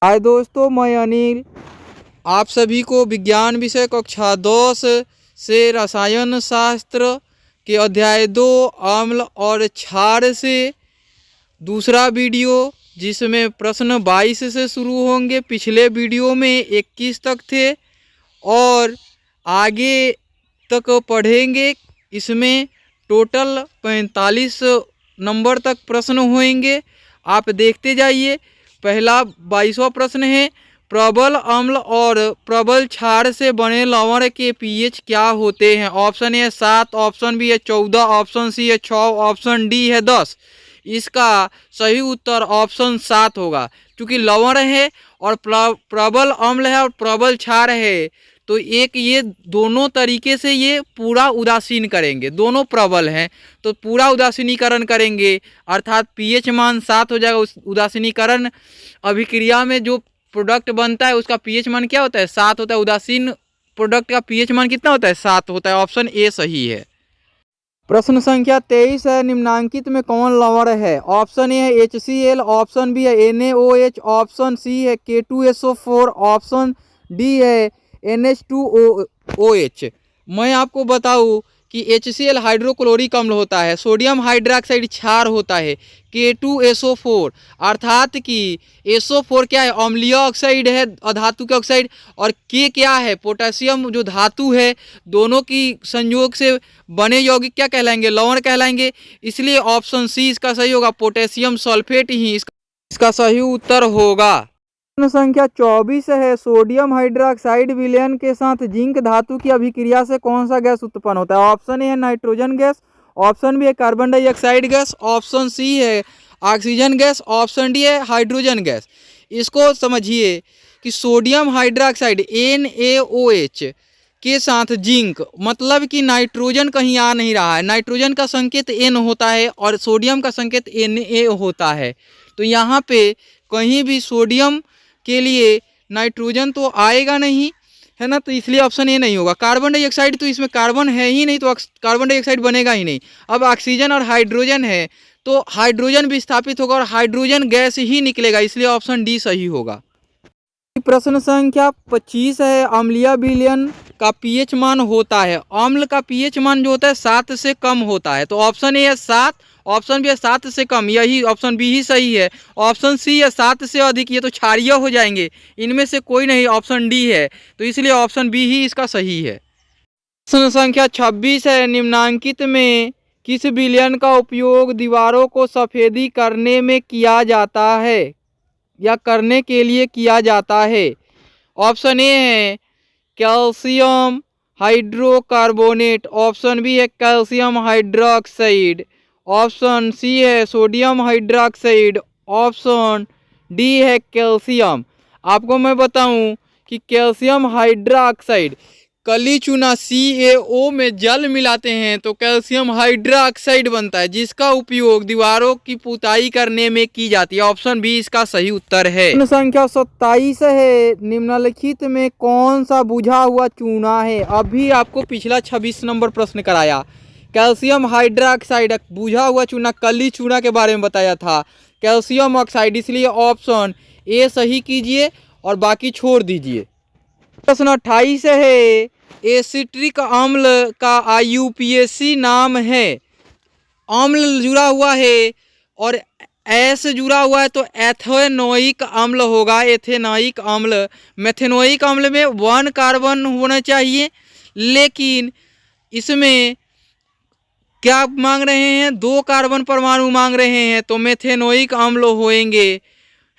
हाय दोस्तों, मैं अनिल आप सभी को विज्ञान विषय कक्षा 2 से रसायन शास्त्र के अध्याय 2 अम्ल और क्षार से दूसरा वीडियो जिसमें प्रश्न 22 से शुरू होंगे। पिछले वीडियो में 21 तक थे और आगे तक पढ़ेंगे। इसमें टोटल 45 नंबर तक प्रश्न होंगे। आप देखते जाइए। पहला 22वां प्रश्न है, प्रबल अम्ल और प्रबल क्षार से बने लवण के पीएच क्या होते हैं। ऑप्शन ए 7, ऑप्शन बी है 14, ऑप्शन सी है 6, ऑप्शन डी है 10। इसका सही उत्तर ऑप्शन 7 होगा। क्योंकि लवण है और प्रबल अम्ल है और प्रबल क्षार है, तो एक ये दोनों तरीके से ये पूरा उदासीन करेंगे। दोनों प्रबल हैं तो पूरा उदासीनीकरण करेंगे, अर्थात पीएच मान 7 हो जाएगा। उस उदासीनीकरण अभिक्रिया में जो प्रोडक्ट बनता है उसका पीएच मान क्या होता है, 7 होता है। उदासीन प्रोडक्ट का पीएच मान कितना होता है, 7 होता है। ऑप्शन ए सही है। प्रश्न संख्या 23 है, निम्नांकित में कौन लवण है। ऑप्शन ए है HCl, ऑप्शन बी है NaOH, ऑप्शन सी है K2SO4, ऑप्शन डी है NH2OH। मैं आपको बताऊं कि HCl हाइड्रोक्लोरिक अम्ल होता है, सोडियम हाइड्रोक्साइड क्षार होता है, K2SO4 अर्थात कि SO4 क्या है, अम्लीय ऑक्साइड है, अधातु के ऑक्साइड, और K क्या है, पोटेशियम जो धातु है। दोनों की संयोग से बने यौगिक क्या कहलाएंगे, लवण कहलाएंगे। इसलिए ऑप्शन सी इसका सही होगा, पोटेशियम सल्फेट ही इसका सही उत्तर होगा। प्रश्न संख्या 24 है, सोडियम हाइड्रोक्साइड विलयन के साथ जिंक धातु की अभिक्रिया से कौन सा गैस उत्पन्न होता है। ऑप्शन ए है नाइट्रोजन गैस, ऑप्शन बी है carbon dioxide gas, option C है ऑक्सीजन गैस, ऑप्शन डी है हाइड्रोजन गैस। इसको समझिए कि सोडियम हाइड्रोक्साइड NaOH के साथ जिंक, मतलब कि नाइट्रोजन कहीं आ नहीं रहा है। नाइट्रोजन का संकेत N होता है और सोडियम का संकेत Na होता है। तो यहाँ पे कहीं भी सोडियम के लिए नाइट्रोजन तो आएगा नहीं, है ना, तो इसलिए ऑप्शन ए नहीं होगा। कार्बन डाइऑक्साइड, तो इसमें कार्बन है ही नहीं, तो कार्बन डाइऑक्साइड बनेगा ही नहीं। अब ऑक्सीजन और हाइड्रोजन है तो हाइड्रोजन विस्थापित होगा और हाइड्रोजन गैस ही निकलेगा, इसलिए ऑप्शन डी सही होगा। प्रश्न संख्या 25 है, अम्लीय विलयन का पीएच मान होता है। अम्ल का पीएच मान जो होता है 7 से कम होता है, तो ऑप्शन ए है 7, ऑप्शन बी है 7 से कम, यही ऑप्शन बी ही सही है। ऑप्शन सी है 7 से अधिक, ये तो क्षारीय हो जाएंगे, इनमें से कोई नहीं, ऑप्शन डी है, तो इसलिए ऑप्शन बी ही इसका सही है। प्रश्न संख्या 26 है, निम्नांकित में किस विलयन का उपयोग दीवारों को सफेदी करने में किया जाता है या करने के लिए किया जाता है। ऑप्शन ए है कैल्शियम हाइड्रोकार्बोनेट, ऑप्शन बी है कैल्शियम हाइड्रोक्साइड, ऑप्शन सी है सोडियम हाइड्रोक्साइड, ऑप्शन डी है कैल्शियम। आपको मैं बताऊं कि कैल्शियम हाइड्रोक्साइड, कली चूना CaO में जल मिलाते हैं तो कैल्शियम हाइड्रोक्साइड बनता है, जिसका उपयोग दीवारों की पुताई करने में की जाती है। ऑप्शन बी इसका सही उत्तर है। प्रश्न संख्या 27 है, निम्नलिखित में कौन सा बुझा हुआ चूना है। अभी आपको पिछला 26 नंबर प्रश्न कराया, कैल्शियम हाइड्रोक्साइड बुझा हुआ चूना, कली चूना के बारे में बताया था, कैल्शियम ऑक्साइड, इसलिए ऑप्शन ए सही कीजिए और बाकी छोड़ दीजिए। प्रश्न 28 है, एसिट्रिक अम्ल का IUPAC नाम है। अम्ल जुड़ा हुआ है और एस जुड़ा हुआ है तो एथेनोइक अम्ल होगा, एथेनोइक अम्ल। मेथेनोइक अम्ल में 1 कार्बन होना चाहिए, लेकिन इसमें क्या मांग रहे हैं, 2 कार्बन परमाणु मांग रहे हैं, तो मेथेनोइक अम्ल होएंगे,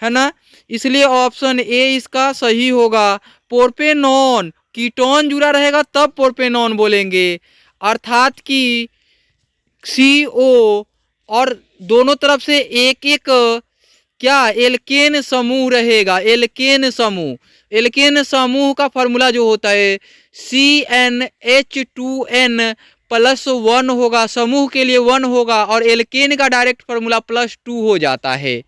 है ना, इसलिए ऑप्शन ए इसका सही होगा। प्रोपेनॉन, कीटोन जुड़ा रहेगा तब प्रोपेनॉन बोलेंगे, अर्थात कि CO और दोनों तरफ से एक एक क्या एल्केन समूह रहेगा, एल्केन समूह। एल्केन समूह का फॉर्मूला जो होता है CnH2n+1 होगा, समूह के लिए 1 होगा, और एल्केन का डायरेक्ट फॉर्मूला +2 हो जाता है।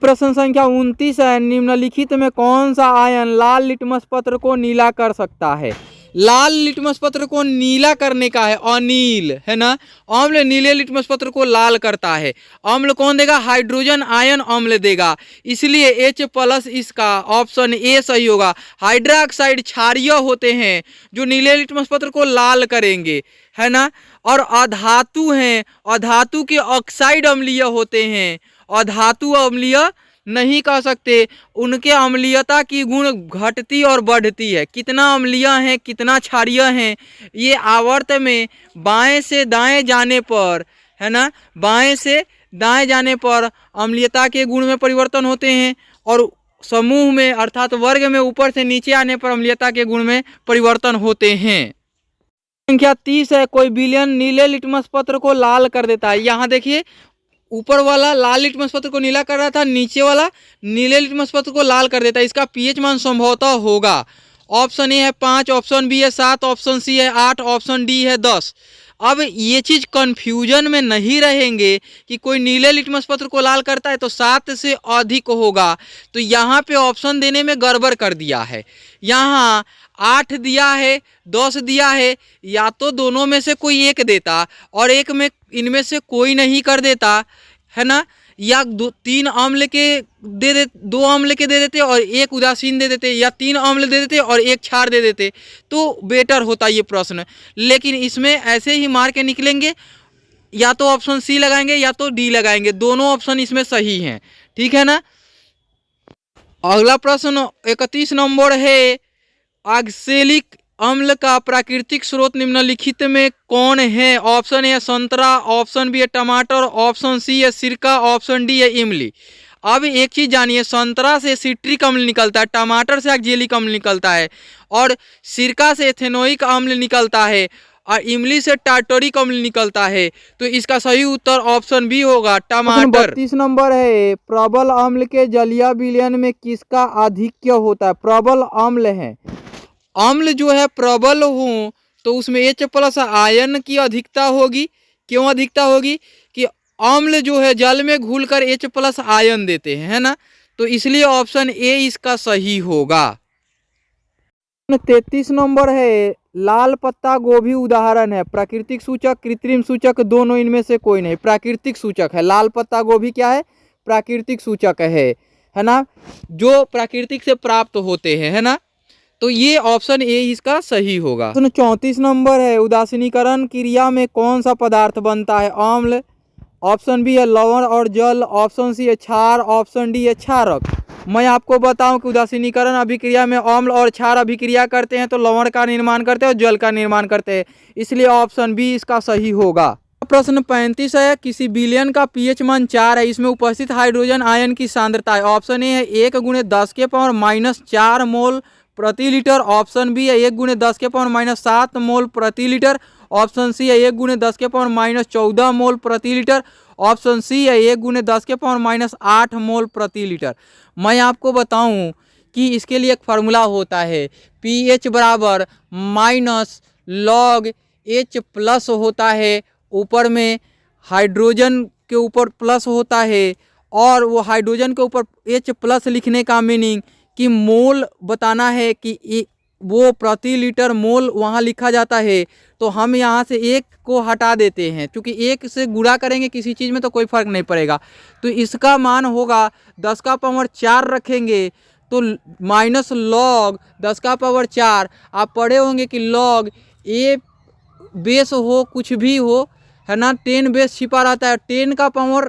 प्रश्न संख्या 29 है, निम्नलिखित में कौन सा आयन लाल लिटमस पत्र को नीला कर सकता है। लाल लिटमस पत्र को नीला करने का है, अनील है ना। अम्ल नीले लिटमस पत्र को लाल करता है। अम्ल कौन देगा? हाइड्रोजन आयन अम्ल देगा, इसलिए H+ इसका ऑप्शन ए सही होगा। हाइड्रोक्साइड क्षारीय होते हैं जो नीले लिटमस पत्र को लाल करेंगे, है ना। और अधातु हैं, अधातु के ऑक्साइड अम्लीय होते हैं, अधातु अम्लीय नहीं कह सकते, उनके अम्लीयता की गुण घटती और बढ़ती है। कितना अम्लीय हैं, कितना क्षारीय हैं, ये आवर्त में बाएं से दाएं जाने पर, है ना, बाएं से दाएं जाने पर अम्लीयता के गुण में परिवर्तन होते हैं, और समूह में अर्थात वर्ग में ऊपर से नीचे आने पर अम्लीयता के गुण में परिवर्तन होते हैं। संख्या 30 है, कोई विलयन नीले लिटमस पत्र को लाल कर देता है। यहाँ देखिए, ऊपर वाला लाल लिटमस पत्र को नीला कर रहा था, नीचे वाला नीले लिटमस पत्र को लाल कर देता है। इसका पीएच मान संभवतः होगा, ऑप्शन ए है 5, ऑप्शन बी है 7, ऑप्शन सी है 8, ऑप्शन डी है 10। अब ये चीज़ कन्फ्यूजन में नहीं रहेंगे कि कोई नीले लिटमस पत्र को लाल करता है तो 7 से अधिक होगा, तो यहाँ पे ऑप्शन देने में गड़बड़ कर दिया है। यहाँ 8 दिया है, 10 दिया है, या तो दोनों में से कोई एक देता और एक में इनमें से कोई नहीं कर देता, है ना, या 3 अम्ल के दे दे 2 अम्ल के दे देते और एक उदासीन दे देते, या 3 अम्ल दे देते और एक क्षार दे देते, तो बेटर होता ये प्रश्न। लेकिन इसमें ऐसे ही मार के निकलेंगे, या तो ऑप्शन सी लगाएंगे या तो डी लगाएंगे, दोनों ऑप्शन इसमें सही हैं, ठीक है ना। अगला प्रश्न 31 नंबर है, ऑक्सैलिक अम्ल का प्राकृतिक स्रोत निम्नलिखित में कौन है? ऑप्शन ए संतरा, ऑप्शन बी है टमाटर, ऑप्शन सी है सिरका, ऑप्शन डी है इमली। अब एक चीज जानिए, संतरा से सिट्रिक अम्ल निकलता है, टमाटर से ऑक्सैलिक अम्ल निकलता है, और सिरका से एथेनोइक अम्ल निकलता है, और इमली से टार्टरिक अम्ल निकलता है। तो इसका सही उत्तर ऑप्शन बी होगा, टमाटर। 32 नंबर है, प्रबल अम्ल के जलीय विलयन में किसका आधिक्य होता है? प्रबल अम्ल है, अम्ल जो है प्रबल हो तो उसमें H+ आयन की अधिकता होगी। क्यों अधिकता होगी? कि अम्ल जो है जल में घुलकर H+ आयन देते हैं, है ना, तो इसलिए ऑप्शन ए इसका सही होगा। 33 नंबर है, लाल पत्ता गोभी उदाहरण है, प्राकृतिक सूचक, कृत्रिम सूचक, दोनों इनमें से कोई नहीं। प्राकृतिक सूचक है, लाल पत्ता गोभी क्या है? प्राकृतिक सूचक है ना, जो प्राकृतिक से प्राप्त होते हैं, है ना, तो ये ऑप्शन ए इसका सही होगा। 34 नंबर है, उदासीनीकरण क्रिया में कौन सा पदार्थ बनता है? अम्ल, ऑप्शन बी है लवण और जल, ऑप्शन सी है क्षार, ऑप्शन डी है क्षारक। मैं आपको बताऊं कि उदासीनीकरण अभिक्रिया में अम्ल और क्षार अभिक्रिया करते हैं तो लवण का निर्माण करते हैं और जल का निर्माण करते हैं, इसलिए ऑप्शन बी इसका सही होगा। प्रश्न 35 है, किसी विलयन का पीएच मान 4 है, इसमें उपस्थित हाइड्रोजन आयन की सांद्रता है। ऑप्शन ए है 1 × 10⁻⁻4 मोल प्रति लीटर, ऑप्शन बी है 1 × 10⁻⁻7 मोल प्रति लीटर, ऑप्शन सी है 1 × 10⁻14 मोल प्रति लीटर, ऑप्शन सी है 1 × 10⁻8 मोल प्रति लीटर। मैं आपको बताऊं कि इसके लिए एक फार्मूला होता है, पीएच बराबर -log H+ होता है, ऊपर में हाइड्रोजन के ऊपर प्लस होता है, और वो हाइड्रोजन के ऊपर H+ लिखने का मीनिंग कि मोल बताना है कि वो प्रति लीटर मोल वहाँ लिखा जाता है, तो हम यहाँ से 1 को हटा देते हैं, क्योंकि 1 से गुणा करेंगे किसी चीज़ में तो कोई फर्क नहीं पड़ेगा, तो इसका मान होगा 10⁻4 रखेंगे तो -log 10⁻4। आप पढ़े होंगे कि log A बेस हो कुछ भी हो, है ना, 10 बेस छिपा रहता है, 10⁻m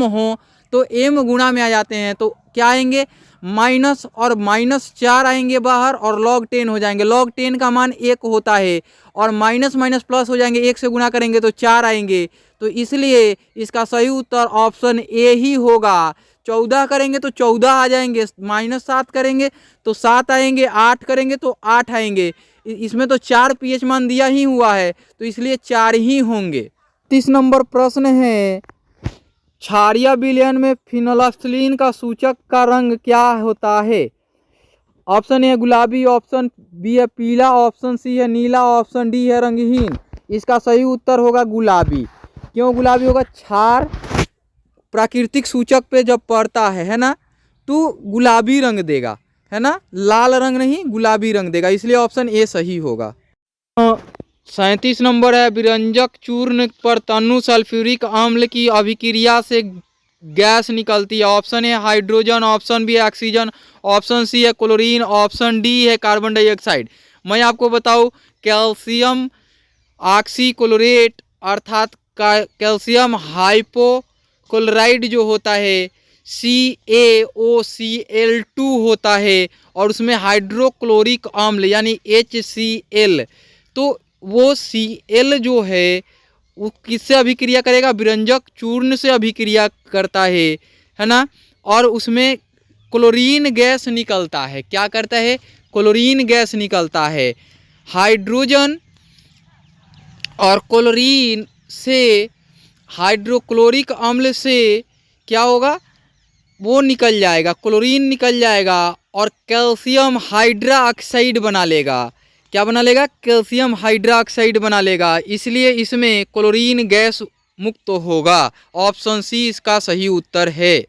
हो तो m गुणा में आ जाते हैं, तो क्या आएंगे? माइनस और -4 आएंगे बाहर और log 10 हो जाएंगे। log 10 का मान 1 होता है, और माइनस माइनस प्लस हो जाएंगे, 1 से गुणा करेंगे तो 4 आएंगे, तो इसलिए इसका सही उत्तर ऑप्शन ए ही होगा। 14 करेंगे तो 14 आ जाएंगे, -7 करेंगे तो 7 आएंगे, 8 करेंगे तो 8 आएंगे, इसमें तो 4 पीएच मान दिया ही हुआ है, तो इसलिए 4 ही होंगे। 30 नंबर प्रश्न है, क्षारीय विलयन में फिनोल्फ्थालीन का सूचक का रंग क्या होता है? ऑप्शन ए गुलाबी, ऑप्शन बी है पीला, ऑप्शन सी है नीला, ऑप्शन डी है रंगहीन। इसका सही उत्तर होगा गुलाबी। क्यों गुलाबी होगा? क्षार प्राकृतिक सूचक पे जब पड़ता है ना, तो गुलाबी रंग देगा, है ना, लाल रंग नहीं गुलाबी रंग देगा, इसलिए ऑप्शन ए सही होगा। 37 नंबर है, विरंजक चूर्ण पर तनु सल्फ्यूरिक अम्ल की अभिक्रिया से गैस निकलती है। Option A hydrogen, option B है ऑक्सीजन, ऑप्शन सी है क्लोरीन, ऑप्शन डी है कार्बन डाइऑक्साइड। मैं आपको बताऊं, कैल्शियम ऑक्सीक्लोरेट अर्थात कैल्शियम हाइपोक्लोराइड जो होता है CaOCl2 होता है, और उसमें हाइड्रोक्लोरिक अम्ल यानी HCl, तो वो Cl जो है वो किससे अभिक्रिया करेगा, विरंजक चूर्ण से अभिक्रिया करता है ना, और उसमें क्लोरीन गैस निकलता है। क्या करता है, क्लोरीन गैस निकलता है। हाइड्रोजन और क्लोरीन से, हाइड्रोक्लोरिक अम्ल से क्या होगा, वो निकल जाएगा, क्लोरीन निकल जाएगा और कैल्शियम हाइड्रोक्साइड बना लेगा। क्या बना लेगा, कैल्शियम हाइड्रोक्साइड बना लेगा, इसलिए इसमें क्लोरीन गैस मुक्त होगा। ऑप्शन सी इसका सही उत्तर है।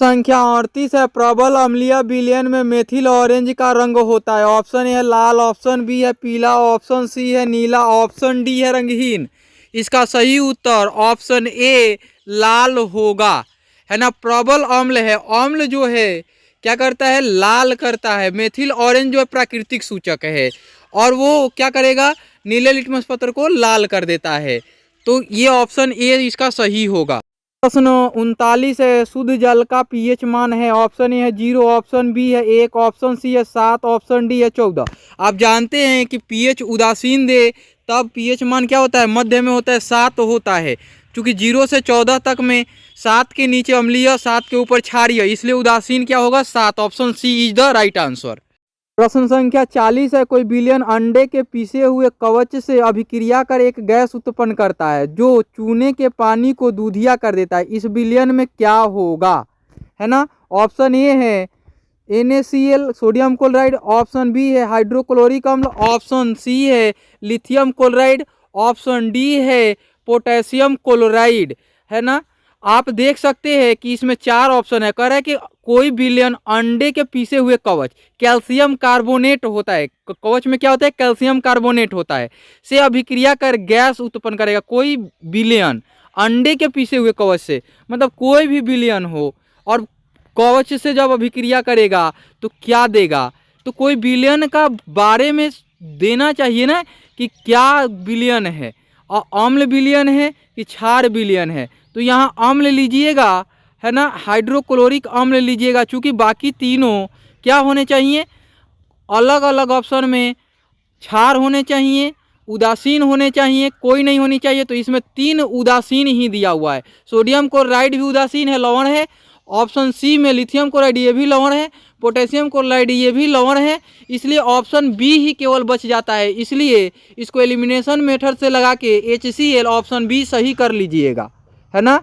संख्या 38 है, प्रबल अम्लीय विलयन में मेथिल ऑरेंज का रंग होता है। ऑप्शन ए है लाल, ऑप्शन बी है पीला, ऑप्शन सी है नीला, ऑप्शन डी है रंगहीन। इसका सही उत्तर ऑप्शन ए लाल होगा, है ना। प्रबल अम्ल है, अम्ल जो है क्या करता है, लाल करता है। मेथिल ऑरेंज जो है प्राकृतिक सूचक है, और वो क्या करेगा, नीले लिटमस पत्र को लाल कर देता है। तो ये ऑप्शन ए इसका सही होगा। प्रश्न 39 है, शुद्ध जल का पीएच मान है। ऑप्शन ए है 0, ऑप्शन बी है 1, ऑप्शन सी है 7, ऑप्शन डी है 14। आप जानते हैं कि पीएच उदासीन दे तब पीएच मान क्या होता है, मध्य में होता है, 7 होता है। क्योंकि 0 से 14 तक में 7 के नीचे अम्लीय, 7 के ऊपर क्षारीय, इसलिए उदासीन क्या होगा, 7। Option C is the right answer. प्रश्न संख्या 40 है, कोई विलयन अंडे के पीसे हुए कवच से अभिक्रिया कर एक गैस उत्पन्न करता है जो चूने के पानी को दूधिया कर देता है। इस विलयन में क्या होगा, है ना। ऑप्शन ए है NaCl sodium chloride, option B है हाइड्रोक्लोरिक अम्ल, ऑप्शन सी है लिथियम क्लोराइड, ऑप्शन डी है पोटेशियम क्लोराइड, है ना। आप देख सकते हैं कि इसमें 4 ऑप्शन है। कह रहा है कि कोई विलयन अंडे के पीसे हुए कवच, कैल्शियम कार्बोनेट होता है, कवच में क्या होता है, कैल्शियम कार्बोनेट होता है, से अभिक्रिया कर गैस उत्पन्न करेगा। कोई विलयन अंडे के पीसे हुए कवच से, मतलब कोई भी विलयन हो और कवच से जब अभिक्रिया करेगा तो क्या देगा, तो कोई विलयन का बारे में देना चाहिए ना कि क्या विलयन है, और अम्ल विलयन है कि क्षार विलयन है। तो यहाँ अम्ल लीजिएगा, है ना, हाइड्रोक्लोरिक अम्ल लीजिएगा। चूँकि बाकी तीनों क्या होने चाहिए, अलग अलग ऑप्शन में क्षार होने चाहिए, उदासीन होने चाहिए, कोई नहीं होनी चाहिए। तो इसमें 3 उदासीन ही दिया हुआ है। सोडियम क्लोराइड भी उदासीन है, लवण है। ऑप्शन सी में लिथियम क्लोराइड, ये भी लवण है। पोटेशियम क्लोराइड, ये भी लवण है। इसलिए ऑप्शन बी ही केवल बच जाता है। इसलिए इसको एलिमिनेशन मेथड से लगा के HCl ऑप्शन बी सही कर लीजिएगा, है ना।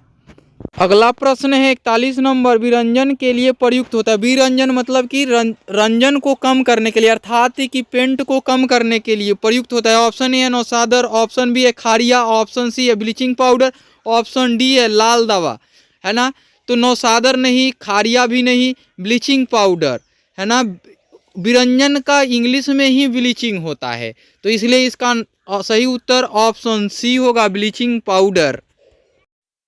अगला प्रश्न है 41 नंबर, विरंजन के लिए प्रयुक्त होता है। विरंजन मतलब कि रंजन को कम करने के लिए, अर्थात कि पेंट को कम करने के लिए प्रयुक्त होता है। ऑप्शन ए है नौसादर, ऑप्शन बी है खारिया, ऑप्शन सी है ब्लीचिंग पाउडर, ऑप्शन डी है लाल दवा, है ना। तो नौसादर नहीं, खारिया भी नहीं, ब्लीचिंग पाउडर, है ना। विरंजन का इंग्लिश में ही ब्लीचिंग होता है, तो इसलिए इसका सही उत्तर ऑप्शन सी होगा, ब्लीचिंग पाउडर।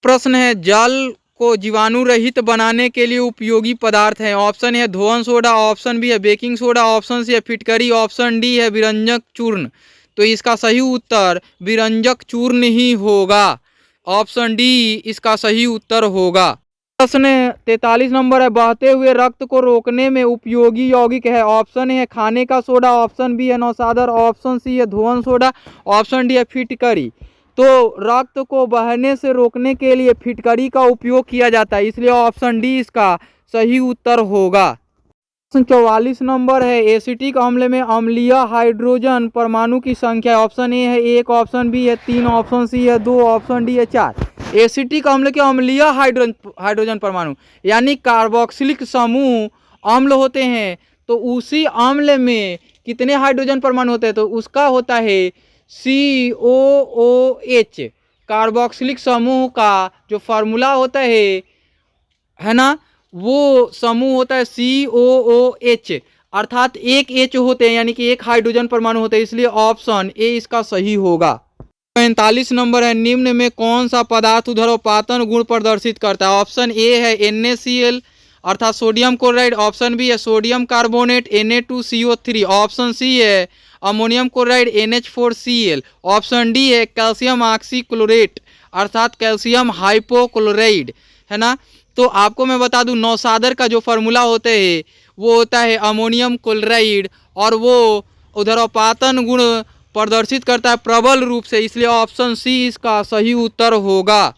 प्रश्न है, जल को जीवाणु रहित बनाने के लिए उपयोगी पदार्थ है। ऑप्शन है धोवन सोडा, ऑप्शन बी है बेकिंग सोडा, ऑप्शन सी है फिटकरी, ऑप्शन डी है विरंजक चूर्ण। तो इसका सही उत्तर विरंजक चूर्ण ही होगा। ऑप्शन डी इसका सही उत्तर होगा। प्रश्न 43 नंबर है, बहते हुए रक्त को रोकने में उपयोगी यौगिक है। ऑप्शन है खाने का सोडा, ऑप्शन बी है नौसादर, ऑप्शन सी है धोवन सोडा, ऑप्शन डी है फिटकरी। तो रक्त को बहने से रोकने के लिए फिटकरी का उपयोग किया जाता है, इसलिए ऑप्शन डी इसका सही उत्तर होगा। 44 नंबर है, एसिटिक अम्ल में अम्लीय हाइड्रोजन परमाणु की संख्या। ऑप्शन ए है 1, ऑप्शन बी है 3, ऑप्शन सी है 2, ऑप्शन डी है 4। एसिटिक अम्ल के अम्लीय हाइड्रोजन परमाणु यानी कार्बोक्सिलिक समूह अम्ल होते हैं, तो उसी अम्ल में कितने हाइड्रोजन परमाणु होते हैं, तो उसका होता है COOH। कार्बोक्सिलिक समूह का जो फार्मूला होता है ना, वो समूह होता है COOH। अर्थात एक H होते हैं, यानी कि एक हाइड्रोजन परमाणु होते हैं, इसलिए ऑप्शन ए इसका सही होगा। 45 नंबर है, निम्न में कौन सा पदार्थ ऊर्ध्वपातन गुण प्रदर्शित करता है? ऑप्शन ए है NaCl अर्थात सोडियम क्लोराइड, ऑप्शन बी है sodium carbonate Na2CO3, option C है ammonium chloride NH4Cl, option D है कैल्शियम ऑक्सीक्लोरेट अर्थात कैल्शियम हाइपोक्लोराइड, है ना। तो आपको मैं बता दूं नौसादर का जो फार्मूला होते हैं वो होता है अमोनियम क्लोराइड, और वो ऊर्ध्वपातन गुण प्रदर्शित करता है प्रबल रूप से, इसलिए ऑप्शन सी इसका सही उत्तर होगा।